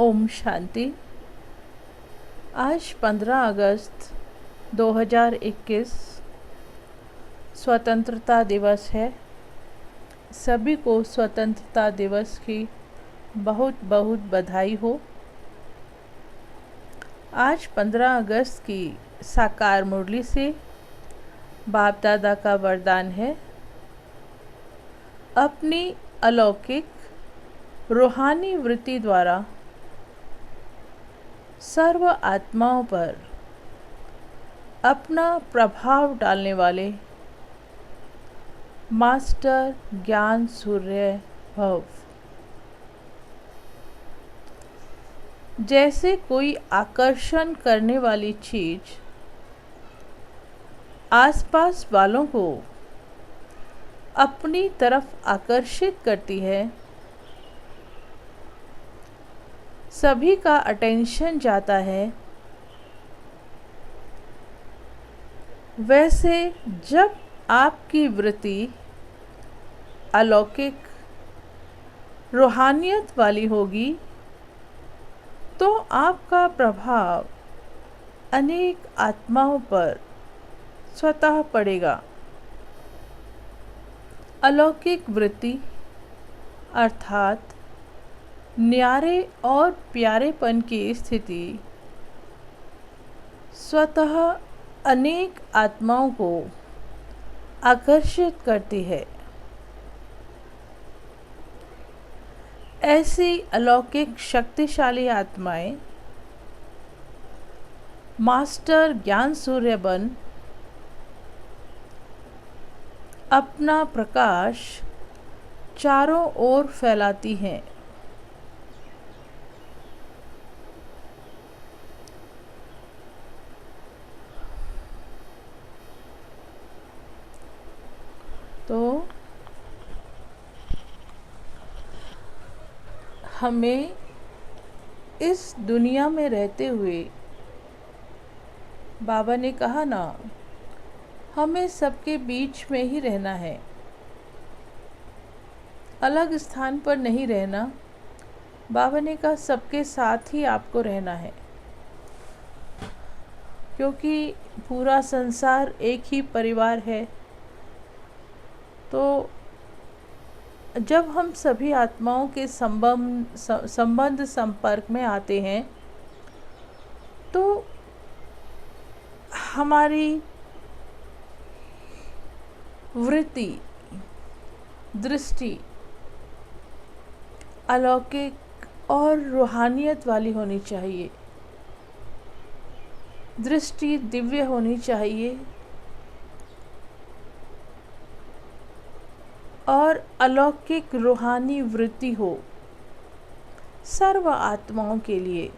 ओम शांति। आज 15 अगस्त 2021 स्वतंत्रता दिवस है। सभी को स्वतंत्रता दिवस की बहुत बहुत बधाई हो। आज 15 अगस्त की साकार मुरली से बाप दादा का वरदान है, अपनी अलौकिक रूहानी वृत्ति द्वारा सर्व आत्माओं पर अपना प्रभाव डालने वाले मास्टर ज्ञान सूर्य भव। जैसे कोई आकर्षण करने वाली चीज आसपास वालों को अपनी तरफ आकर्षित करती है, सभी का अटेंशन जाता है, वैसे जब आपकी वृत्ति अलौकिक रूहानियत वाली होगी तो आपका प्रभाव अनेक आत्माओं पर स्वतः पड़ेगा। अलौकिक वृत्ति अर्थात न्यारे और प्यारेपन की स्थिति स्वतः अनेक आत्माओं को आकर्षित करती है। ऐसी अलौकिक शक्तिशाली आत्माएं मास्टर ज्ञान सूर्य बन अपना प्रकाश चारों ओर फैलाती हैं। तो हमें इस दुनिया में रहते हुए बाबा ने कहा ना, हमें सबके बीच में ही रहना है, अलग स्थान पर नहीं रहना। बाबा ने कहा सबके साथ ही आपको रहना है, क्योंकि पूरा संसार एक ही परिवार है। तो जब हम सभी आत्माओं के संबंध संपर्क में आते हैं तो हमारी वृत्ति दृष्टि अलौकिक और रूहानियत वाली होनी चाहिए, दृष्टि दिव्य होनी चाहिए और अलौकिक रूहानी वृत्ति हो सर्व आत्माओं के लिए।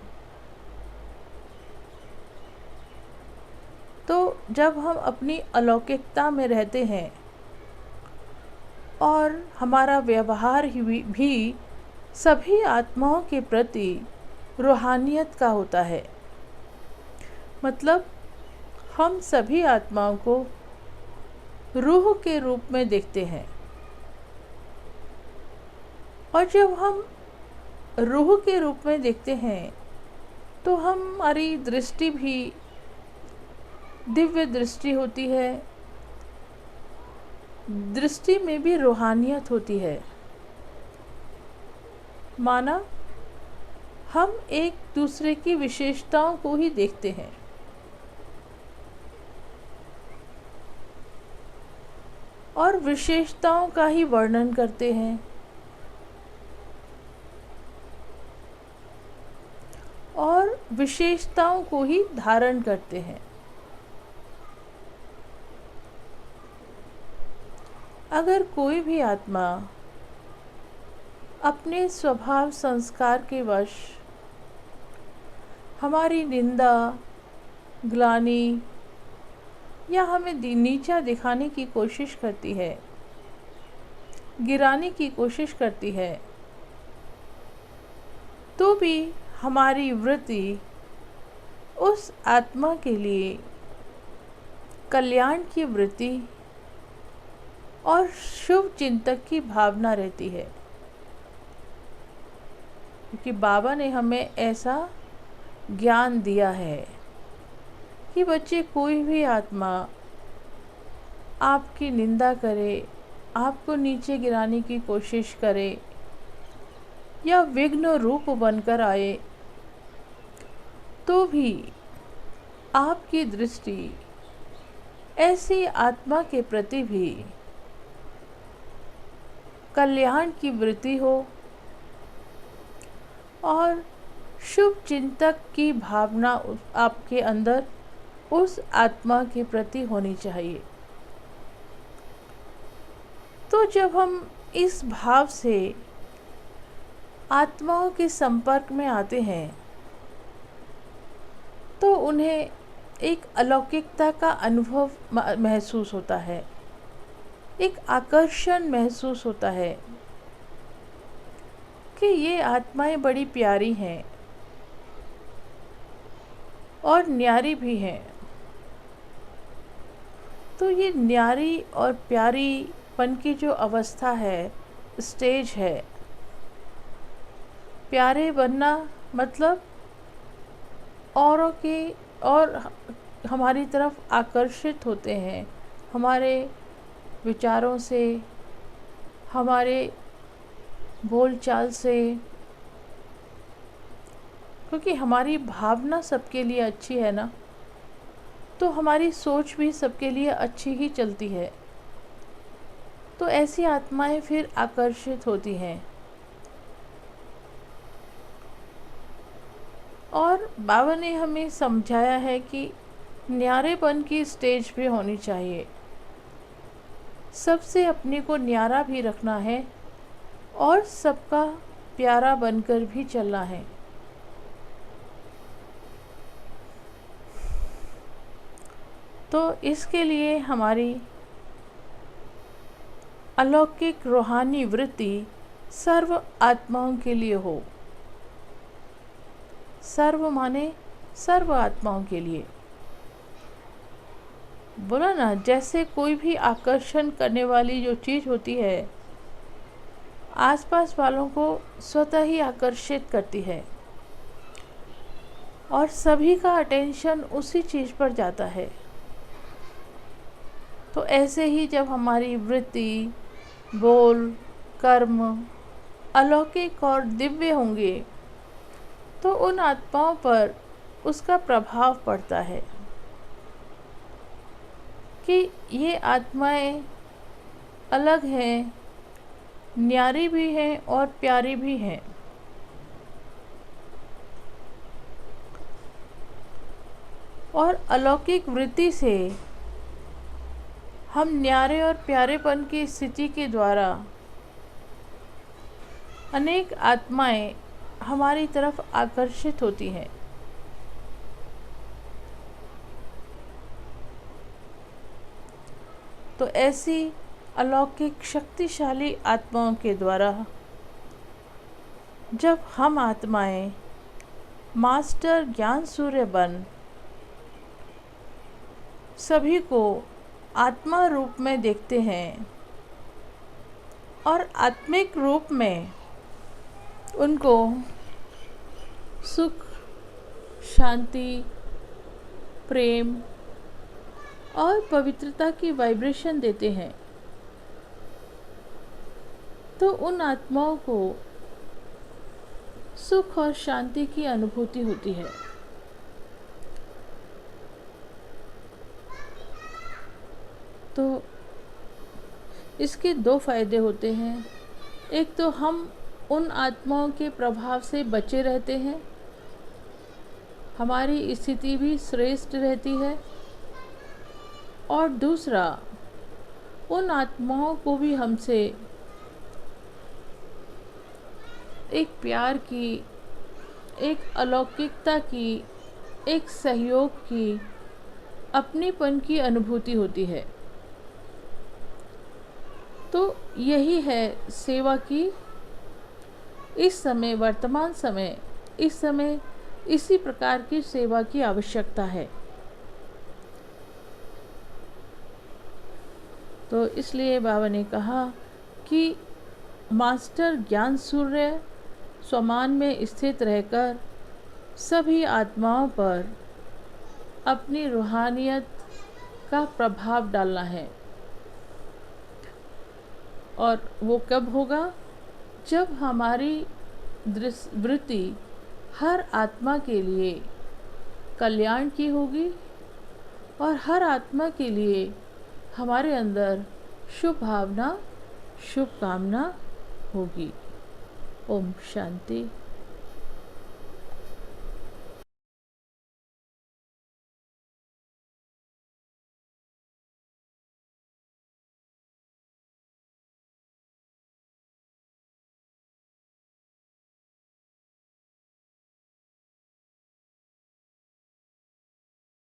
तो जब हम अपनी अलौकिकता में रहते हैं और हमारा व्यवहार भी सभी आत्माओं के प्रति रूहानियत का होता है, मतलब हम सभी आत्माओं को रूह के रूप में देखते हैं। और जब हम रूह के रूप में देखते हैं तो हमारी दृष्टि भी दिव्य दृष्टि होती है, दृष्टि में भी रूहानियत होती है। माना हम एक दूसरे की विशेषताओं को ही देखते हैं और विशेषताओं का ही वर्णन करते हैं और विशेषताओं को ही धारण करते हैं। अगर कोई भी आत्मा अपने स्वभाव संस्कार के वश हमारी निंदा, ग्लानि या हमें नीचा दिखाने की कोशिश करती है, गिराने की कोशिश करती है, तो भी हमारी वृत्ति उस आत्मा के लिए कल्याण की वृत्ति और शुभ चिंतक की भावना रहती है। क्योंकि बाबा ने हमें ऐसा ज्ञान दिया है कि बच्चे, कोई भी आत्मा आपकी निंदा करे, आपको नीचे गिराने की कोशिश करे या विघ्न रूप बनकर आए, तो भी आपकी दृष्टि ऐसी आत्मा के प्रति भी कल्याण की वृत्ति हो और शुभ चिंतक की भावना आपके अंदर उस आत्मा के प्रति होनी चाहिए। तो जब हम इस भाव से आत्माओं के संपर्क में आते हैं तो उन्हें एक अलौकिकता का अनुभव महसूस होता है, एक आकर्षण महसूस होता है कि ये आत्माएं बड़ी प्यारी हैं और न्यारी भी हैं। तो ये न्यारी और प्यारीपन की जो अवस्था है, स्टेज है, प्यारे बनना मतलब औरों के और हमारी तरफ आकर्षित होते हैं, हमारे विचारों से, हमारे बोलचाल से, क्योंकि हमारी भावना सबके लिए अच्छी है ना, तो हमारी सोच भी सबके लिए अच्छी ही चलती है। तो ऐसी आत्माएं फिर आकर्षित होती हैं। और बाबा ने हमें समझाया है कि न्यारेपन की स्टेज भी होनी चाहिए, सबसे अपने को न्यारा भी रखना है और सबका प्यारा बनकर भी चलना है। तो इसके लिए हमारी अलौकिक रूहानी वृत्ति सर्व आत्माओं के लिए हो। सर्व माने सर्व आत्माओं के लिए। बोला ना, जैसे कोई भी आकर्षण करने वाली जो चीज़ होती है, आसपास वालों को स्वतः ही आकर्षित करती है और सभी का अटेंशन उसी चीज़ पर जाता है। तो ऐसे ही जब हमारी वृत्ति, बोल, कर्म अलौकिक और दिव्य होंगे तो उन आत्माओं पर उसका प्रभाव पड़ता है कि ये आत्माएं अलग हैं, न्यारी भी हैं और प्यारी भी हैं। और अलौकिक वृत्ति से हम न्यारे और प्यारेपन की स्थिति के द्वारा अनेक आत्माएं हमारी तरफ आकर्षित होती हैं। तो ऐसी अलौकिक शक्तिशाली आत्माओं के द्वारा जब हम आत्माएं मास्टर ज्ञान सूर्य बन सभी को आत्मा रूप में देखते हैं और आत्मिक रूप में उनको सुख, शांति, प्रेम और पवित्रता की वाइब्रेशन देते हैं, तो उन आत्माओं को सुख और शांति की अनुभूति होती है। तो इसके दो फायदे होते हैं। एक तो हम उन आत्माओं के प्रभाव से बचे रहते हैं, हमारी स्थिति भी श्रेष्ठ रहती है, और दूसरा उन आत्माओं को भी हमसे एक प्यार की, एक अलौकिकता की, एक सहयोग की, अपनेपन की अनुभूति होती है। तो यही है सेवा की इस समय, वर्तमान समय, इस समय इसी प्रकार की सेवा की आवश्यकता है। तो इसलिए बाबा ने कहा कि मास्टर ज्ञान सूर्य स्वमान में स्थित रहकर सभी आत्माओं पर अपनी रूहानियत का प्रभाव डालना है। और वो कब होगा? जब हमारी वृत्ति हर आत्मा के लिए कल्याण की होगी और हर आत्मा के लिए हमारे अंदर शुभ भावना, शुभ कामना होगी। ओम शांति।